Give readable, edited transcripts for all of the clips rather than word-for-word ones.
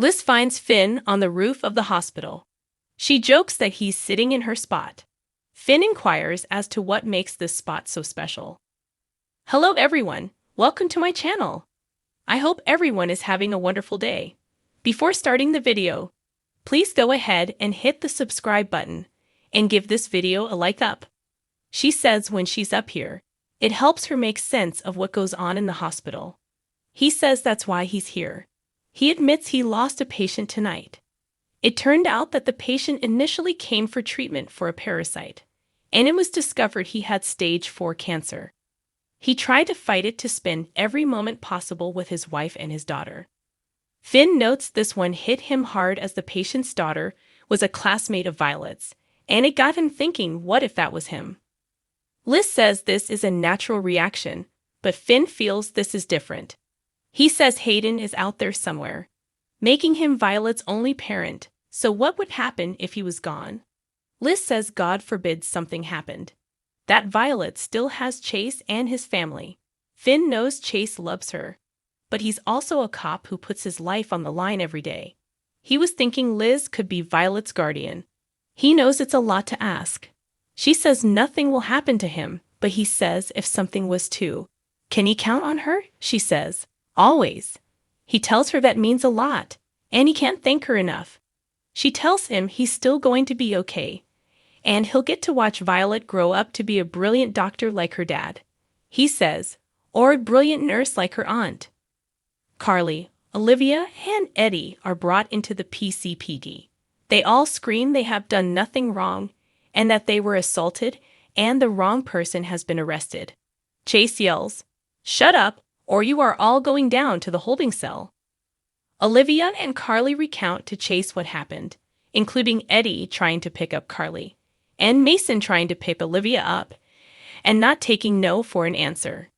Liz finds Finn on the roof of the hospital. She jokes that he's sitting in her spot. Finn inquires as to what makes this spot so special. Hello everyone, welcome to my channel. I hope everyone is having a wonderful day. Before starting the video, please go ahead and hit the subscribe button and give this video a like up. She says when she's up here, it helps her make sense of what goes on in the hospital. He says that's why he's here. He admits he lost a patient tonight. It turned out that the patient initially came for treatment for a parasite, and it was discovered he had stage 4 cancer. He tried to fight it to spend every moment possible with his wife and his daughter. Finn notes this one hit him hard as the patient's daughter was a classmate of Violet's, and it got him thinking, what if that was him? Liz says this is a natural reaction, but Finn feels this is different. He says Hayden is out there somewhere, making him Violet's only parent, so what would happen if he was gone? Liz says God forbid something happened. That Violet still has Chase and his family. Finn knows Chase loves her, but he's also a cop who puts his life on the line every day. He was thinking Liz could be Violet's guardian. He knows it's a lot to ask. She says nothing will happen to him, but he says if something was to. Can he count on her? She says. Always. He tells her that means a lot, and he can't thank her enough. She tells him he's still going to be okay, and he'll get to watch Violet grow up to be a brilliant doctor like her dad. He says, or a brilliant nurse like her aunt. Carly, Olivia, and Eddie are brought into the PCPD. They all scream they have done nothing wrong, and that they were assaulted, and the wrong person has been arrested. Chase yells, "Shut up, or you are all going down to the holding cell." Olivia and Carly recount to Chase what happened, including Eddie trying to pick up Carly, and Mason trying to pick Olivia up, and not taking no for an answer.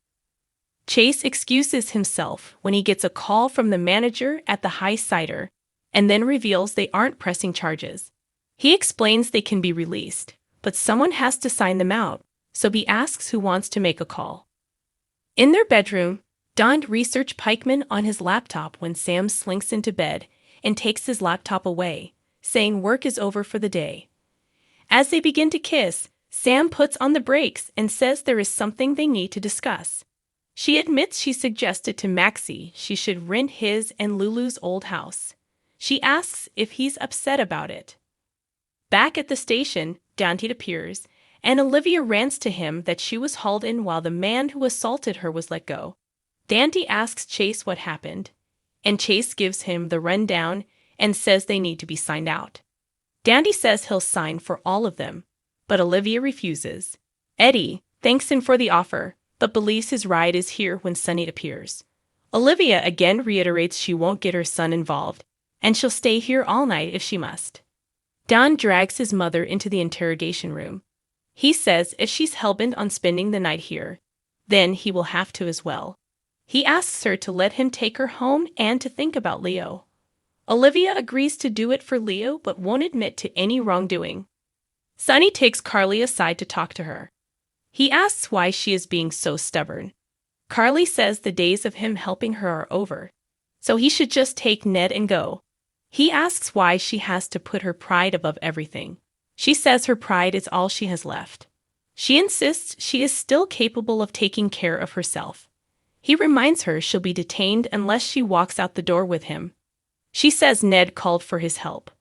Chase excuses himself when he gets a call from the manager at the High Cider, and then reveals they aren't pressing charges. He explains they can be released, but someone has to sign them out, so he asks who wants to make a call. In their bedroom, Don researches Pikeman on his laptop when Sam slinks into bed and takes his laptop away, saying work is over for the day. As they begin to kiss, Sam puts on the brakes and says there is something they need to discuss. She admits she suggested to Maxie she should rent his and Lulu's old house. She asks if he's upset about it. Back at the station, Dante appears, and Olivia rants to him that she was hauled in while the man who assaulted her was let go. Dante asks Chase what happened, and Chase gives him the rundown and says they need to be signed out. Dante says he'll sign for all of them, but Olivia refuses. Eddie thanks him for the offer, but believes his ride is here when Sunny appears. Olivia again reiterates she won't get her son involved, and she'll stay here all night if she must. Don drags his mother into the interrogation room. He says if she's hellbent on spending the night here, then he will have to as well. He asks her to let him take her home and to think about Leo. Olivia agrees to do it for Leo but won't admit to any wrongdoing. Sunny takes Carly aside to talk to her. He asks why she is being so stubborn. Carly says the days of him helping her are over, so he should just take Ned and go. He asks why she has to put her pride above everything. She says her pride is all she has left. She insists she is still capable of taking care of herself. He reminds her she'll be detained unless she walks out the door with him. She says Ned called for his help,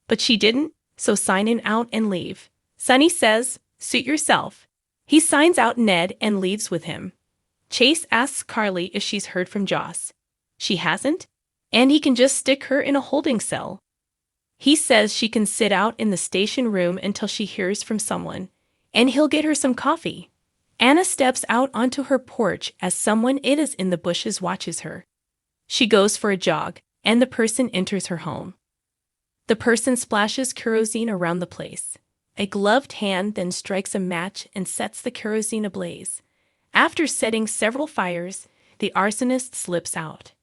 but she didn't, so sign in out and leave. Sunny says, suit yourself. He signs out Ned and leaves with him. Chase asks Carly if she's heard from Joss. She hasn't, and he can just stick her in a holding cell. He says she can sit out in the station room until she hears from someone, and he'll get her some coffee. Anna steps out onto her porch as someone it is in the bushes watches her. She goes for a jog, and the person enters her home. The person splashes kerosene around the place. A gloved hand then strikes a match and sets the kerosene ablaze. After setting several fires, the arsonist slips out.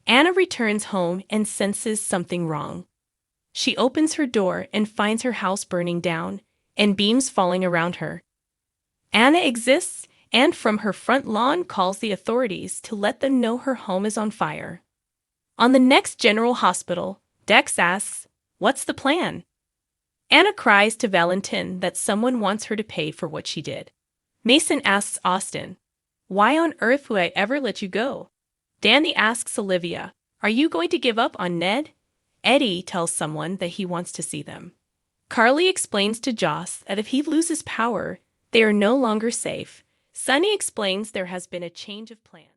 Anna returns home and senses something wrong. She opens her door and finds her house burning down and beams falling around her. Anna exists and from her front lawn calls the authorities to let them know her home is on fire. On the next General Hospital, Dex asks, "What's the plan?" Anna cries to Valentin that someone wants her to pay for what she did. Mason asks Austin, "Why on earth would I ever let you go?" Danny asks Olivia, "Are you going to give up on Ned?" Eddie tells someone that he wants to see them. Carly explains to Joss that if he loses power, they are no longer safe. Sunny explains there has been a change of plan.